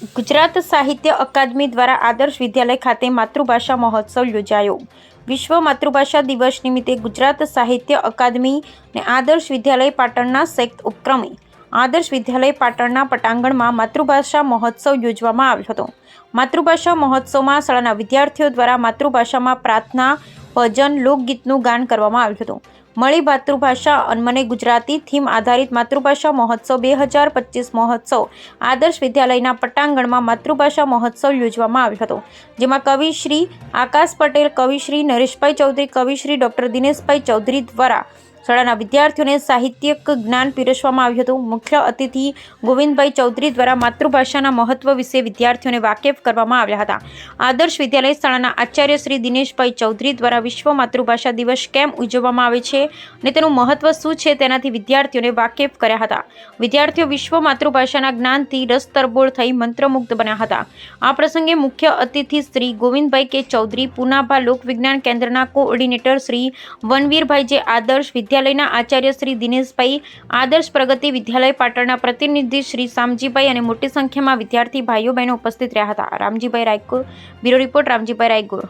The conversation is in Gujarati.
ગુજરાત સાહિત્ય અકાદમી દ્વારા આદર્શ વિદ્યાલય ખાતે માતૃભાષા મહોત્સવ યોજાયો। વિશ્વ માતૃભાષા દિવસ નિમિત્તે ગુજરાત સાહિત્ય અકાદમી અને આદર્શ વિદ્યાલય પાટણના સંયુક્ત ઉપક્રમે આદર્શ વિદ્યાલય પાટણના પટાંગણમાં માતૃભાષા મહોત્સવ યોજવામાં આવ્યો હતો। માતૃભાષા મહોત્સવમાં શાળાના વિદ્યાર્થીઓ દ્વારા માતૃભાષામાં પ્રાર્થના, ભજન, લોકગીતનું ગાન કરવામાં આવ્યું હતું। મળી માતૃભાષા અનમને ગુજરાતી થીમ આધારિત માતૃભાષા મહોત્સવ 2025 મહોત્સવ આદર્શ વિદ્યાલયના પટાંગણમાં માતૃભાષા મહોત્સવ યોજવામાં આવ્યો હતો, જેમાં કવિશ્રી આકાશ પટેલ, કવિશ્રી નરેશભાઈ ચૌધરી, કવિશ્રી ડૉક્ટર દિનેશભાઈ ચૌધરી દ્વારા શાળાના વિદ્યાર્થીઓને સાહિત્યિક જ્ઞાન પીરસવામાં આવ્યું હતું। મુખ્ય અતિથિ ગોવિંદભાઈ ચૌધરી દ્વારા માતૃભાષાના મહત્વ વિશે વિદ્યાર્થીઓને વાકેફ કરવામાં આવ્યા હતા। આદર્શ વિદ્યાલય શાળાના આચાર્ય શ્રી દિનેશભાઈ ચૌધરી દ્વારા વિશ્વ માતૃભાષા દિવસ કેમ ઉજવવામાં આવે છે અને તેનું મહત્વ શું છે તેનાથી વિદ્યાર્થીઓને વાકેફ કર્યા હતા। વિદ્યાર્થીઓ વિશ્વ માતૃભાષાના જ્ઞાનથી રસતરબોળ થઈ મંત્રમુગ્ધ બન્યા હતા। આ પ્રસંગે મુખ્ય અતિથિ શ્રી ગોવિંદભાઈ કે ચૌધરી, પુનાભા લોકવિજ્ઞાન કેન્દ્રના કોઓર્ડિનેટર શ્રી વનવીરભાઈ જે આદર્શ વિદ્યાલયના આચાર્ય શ્રી દિનેશભાઈ, આદર્શ પ્રગતિ વિદ્યાલય પાટણના પ્રતિનિધિ શ્રી શામજીભાઈ અને મોટી સંખ્યામાં વિદ્યાર્થી ભાઈઓ બહેનો ઉપસ્થિત રહ્યા હતા। Ramjibhai Raygur, bureau report Ramjibhai Raygur.